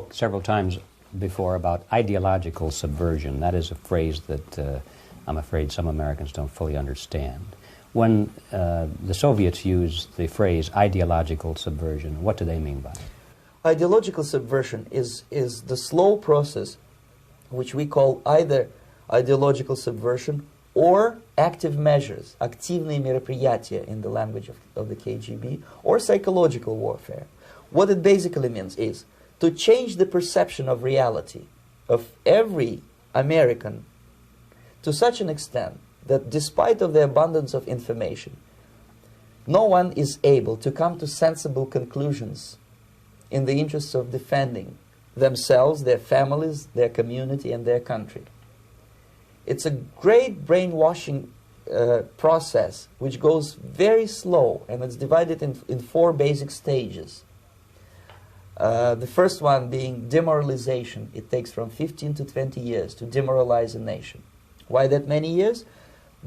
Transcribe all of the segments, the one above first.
spoke several times before about ideological subversion. That is a phrase that I'm afraid some Americans don't fully understand. When the Soviets used the phrase ideological subversion, what do they mean by it? Ideological subversion is the slow process which we call either ideological subversion or active measures, активные мероприятия in the language of the KGB, or psychological warfare. What it basically means is to change the perception of reality of every American to such an extent that despite of the abundance of information, no one is able to come to sensible conclusions in the interests of defending themselves, their families, their community, and their country. It's a great brainwashing process which goes very slow, and it's divided in four basic stages. The first one being demoralization. It takes from 15 to 20 years to demoralize a nation. Why that many years?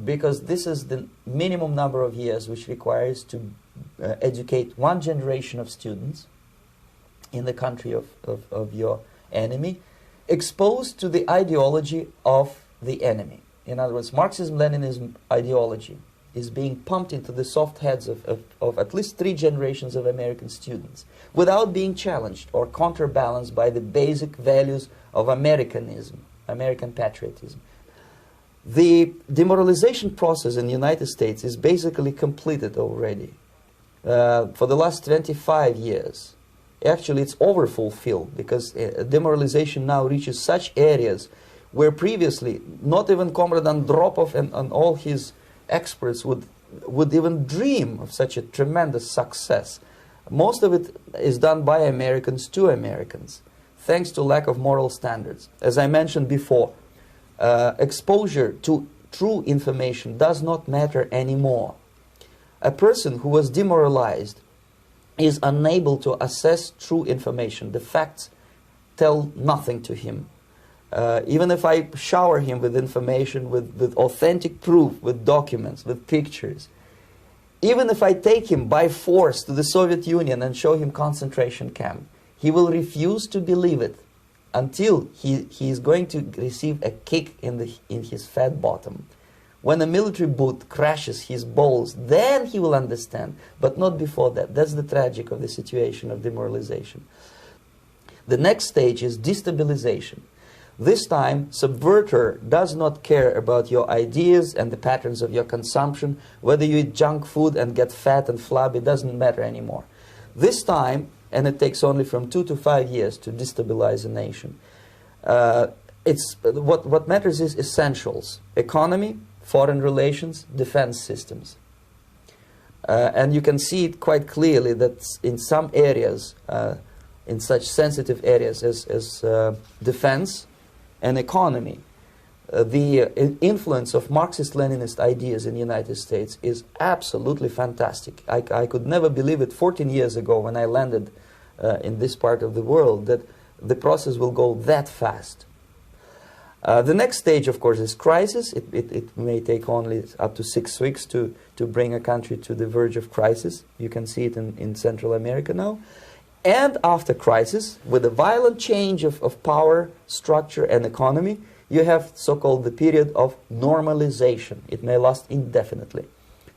Because this is the minimum number of years which requires to educate one generation of students in the country of your enemy, exposed to the ideology of the enemy. In other words, Marxism-Leninism ideology is being pumped into the soft heads of at least 3 generations of American students without being challenged or counterbalanced by the basic values of Americanism, American patriotism. The demoralization process in the United States is basically completed already. For the last 25 years, actually it's overfulfilled, because demoralization now reaches such areas where previously not even Comrade Andropov and all his experts would even dream of such a tremendous success. Most of it is done by Americans to Americans, thanks to lack of moral standards. As I mentioned before, exposure to true information does not matter anymore. A person who was demoralized is unable to assess true information. The facts tell nothing to him. Even if I shower him with information, with authentic proof, with documents, with pictures, even if I take him by force to the Soviet Union and show him concentration camp, he will refuse to believe it until he is going to receive a kick in his fat bottom. When a military boot crashes his balls, then he will understand, but not before that. That's the tragic of the situation of demoralization. The next stage is destabilization. This time, subverter does not care about your ideas and the patterns of your consumption. Whether you eat junk food and get fat and flabby, it doesn't matter anymore. This time, and it takes only from 2 to 5 years to destabilize a nation, what matters is essentials: economy, foreign relations, defense systems. And you can see it quite clearly that in some areas, in such sensitive areas as defense and economy, the influence of Marxist-Leninist ideas in the United States is absolutely fantastic. I could never believe it 14 years ago when I landed in this part of the world that the process will go that fast. The next stage, of course, is crisis. It may take only up to 6 weeks to bring a country to the verge of crisis. You can see it in Central America now. And after crisis, with a violent change of power, structure, and economy, you have so-called the period of normalization. It may last indefinitely.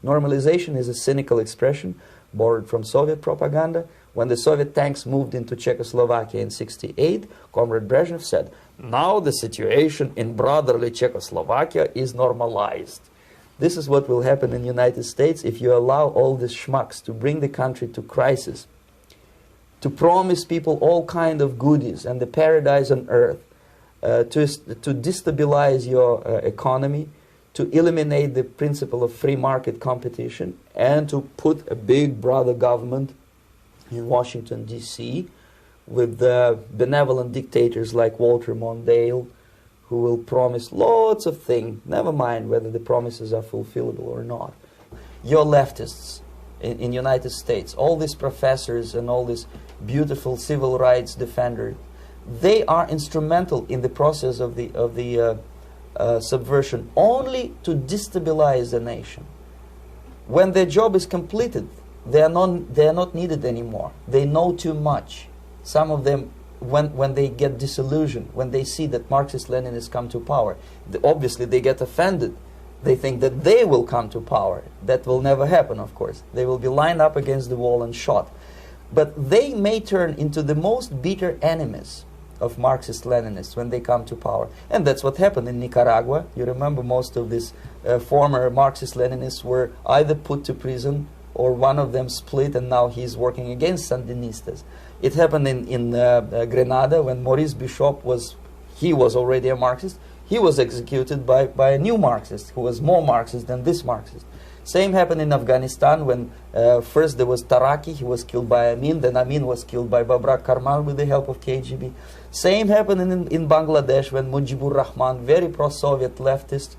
Normalization is a cynical expression borrowed from Soviet propaganda. When the Soviet tanks moved into Czechoslovakia in '68, Comrade Brezhnev said, "Now the situation in brotherly Czechoslovakia is normalized." This is what will happen in the United States if you allow all these schmucks to bring the country to crisis, to promise people all kind of goodies and the paradise on earth, to destabilize your economy, to eliminate the principle of free market competition, and to put a big brother government in Washington, D.C., with benevolent dictators like Walter Mondale, who will promise lots of things, never mind whether the promises are fulfillable or not. Your leftists in the United States, all these professors and all these beautiful civil rights defenders, they are instrumental in the process of the subversion only to destabilize the nation. When their job is completed, they are not needed anymore. They know too much. Some of them when they get disillusioned, when they see that Marxist-Leninists come to power, obviously they get offended. They think that they will come to power. That will never happen, of course. They will be lined up against the wall and shot. But they may turn into the most bitter enemies of Marxist-Leninists when they come to power. And that's what happened in Nicaragua. You remember most of these former Marxist-Leninists were either put to prison or one of them split, and now he's working against Sandinistas. It happened in Grenada when Maurice Bishop was already a Marxist. He was executed by a new Marxist who was more Marxist than this Marxist. Same happened in Afghanistan when first there was Taraki, he was killed by Amin, then Amin was killed by Babrak Karmal with the help of KGB. Same happened in Bangladesh when Mujibur Rahman, very pro-Soviet leftist,